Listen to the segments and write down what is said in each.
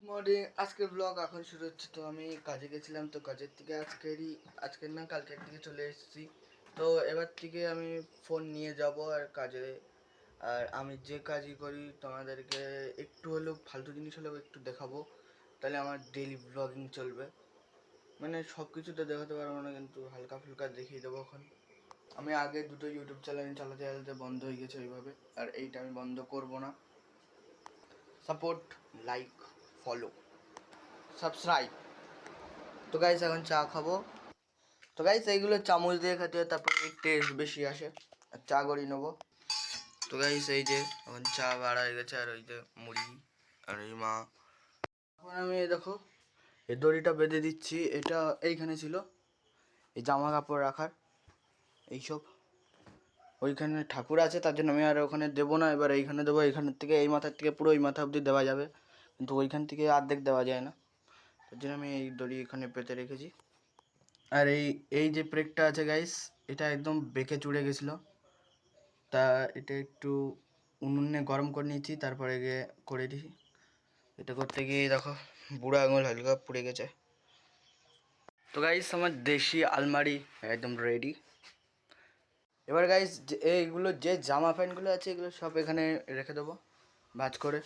Morning, আজকের blog এখন শুরু হচ্ছে। তো আমি কাজে গেছিলাম, তো কাজের থেকে আজকের না কালকের দিকে চলে এসেছি। তো এবার থেকে আমি ফোন নিয়ে যাব আর কাজে। আর আমি যে কাজই করি তোমাদেরকে একটু হলেও ফালতু জিনিস হলেও একটু দেখাবো, তাহলে আমার ডেইলি ব্লগিং চলবে। মানে সব কিছু তো দেখাতে পারবো না, কিন্তু হালকা ফুলকা দেখিয়ে দেবো। এখন আমি আগে দুটো ইউটিউব চ্যানেল চালাতে চালাতে বন্ধ হয়ে গেছে ওইভাবে, আর এইটা আমি বন্ধ করব না। Support, like, follow, subscribe. তো গাইস এখন চা খাবো। তো গাইস এইগুলো চামচ দিয়ে খেতে হয়, তারপরে টেস্ট বেশি আসে। আর চা গড়ি নেবো। তো গাইস এই যে এখন চা বাড়া হয়ে গেছে, আর ওই যে মুড়ি আর এই মা। এখন আমি দেখো এই দড়িটা বেঁধে দিচ্ছি। এটা এইখানে ছিল এই জামা কাপড় রাখার এইসব। ওইখানে ঠাকুর আছে, তার জন্য আমি আর ওখানে দেবো না, এবার এইখানে দেবো। এইখানের থেকে এই মাথার থেকে পুরো ওই মাথা অবধি দেওয়া যাবে, কিন্তু ওইখান থেকে অর্ধেক দেওয়া যায় না। তার জন্য আমি এই দড়ি এখানে পেতে রেখেছি। আর এই এই যে ব্রেকটা আছে গাইস, এটা একদম বেঁকে চুড়ে গেছিলো। তা এটা একটু উনুনে গরম করে নিয়েছি, তারপরে গিয়ে করে দিই। এটা করতে গিয়ে দেখো বুড়ো আঙুল হালকা পুড়ে গেছে। তো গাইস আমার দেশি আলমারি একদম রেডি। এবার গাইস এইগুলো যে জামা প্যান্টগুলো আছে এগুলো সব এখানে রেখে দেবো ভাঁজ করে।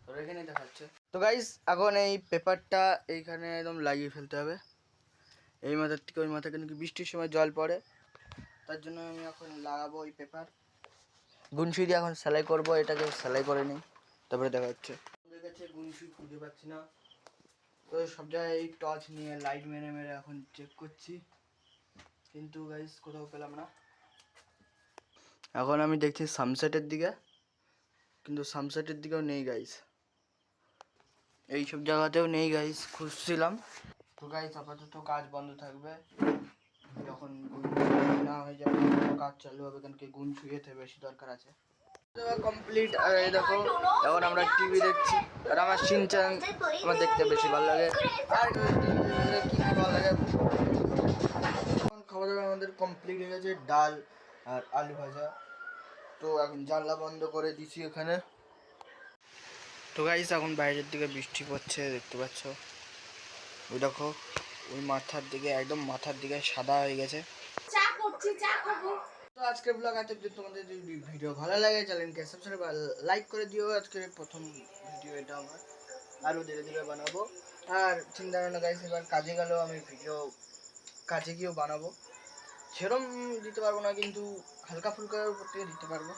তো রেখে নিয়ে দেখাচ্ছে। তো গাইস এখন এই পেপারটা এইখানে একদম লাগিয়ে ফেলতে হবে। এই মাথার থেকে ওই মাথা, কিন্তু বৃষ্টির সময় জল পড়ে, তার জন্য আমি এখন লাগাবো ওই পেপার। গুনসুই দিয়ে এখন সেলাই করবো, এটাকে সেলাই করে নিই, তারপরে দেখা হচ্ছে। আমাদের কাছে গুনসুই খুঁজে পাচ্ছি না, তো সব জায়গায় এই টর্চ নিয়ে লাইট মেরে মেরে এখন চেক করছি, কিন্তু গাইস কোথাও পেলাম না। এখন আমি দেখছি সানসেটের দিকে, কিন্তু সানসেটের দিকেও নেই গাইস, এইসব জায়গাতেও নেই গাইস, খুঁজছিলাম। তো গাইস আপাতত কাজ বন্ধ থাকবে, যখন না হয়ে যাবে কাজ চালু হবে, কারণ কি গুণ শুয়েতে বেশি দরকার আছে। কমপ্লিট। আর এই দেখো এখন আমরা টিভি দেখছি, আর আমার শিনচ্যান আমার দেখতে বেশি ভালো লাগে। আর কি ভালো লাগে, এখন খাওয়া দাওয়া আমাদের কমপ্লিট হয়ে গেছে, ডাল আর আলু ভাজা। তো এখন জানলা বন্ধ করে দিছি এখানে। তো গাইস এখন বাইরের দিকে বৃষ্টি পড়ছে, দেখতে পাচ্ছ। ওই দেখো ওই মাথার দিকে, একদম মাথার দিকে সাদা হয়ে গেছে। চা করছি, চা খাবো। তো আজকের ব্লগ এত, যদি তোমাদের যদি ভিডিও ভালো লাগে চ্যানেলকে সাবস্ক্রাইব আর লাইক করে দিও। আজকের প্রথম ভিডিও এটা আমার, আরও ধীরে ধীরে বানাবো। আর চিন্তা ভাবনা গাইস, এবার কাজে গেলেও আমি ভিডিও কাজে গিয়েও বানাবো। সেরম দিতে পারবো না, কিন্তু হালকা ফুলকার উপর থেকে দিতে পারবো।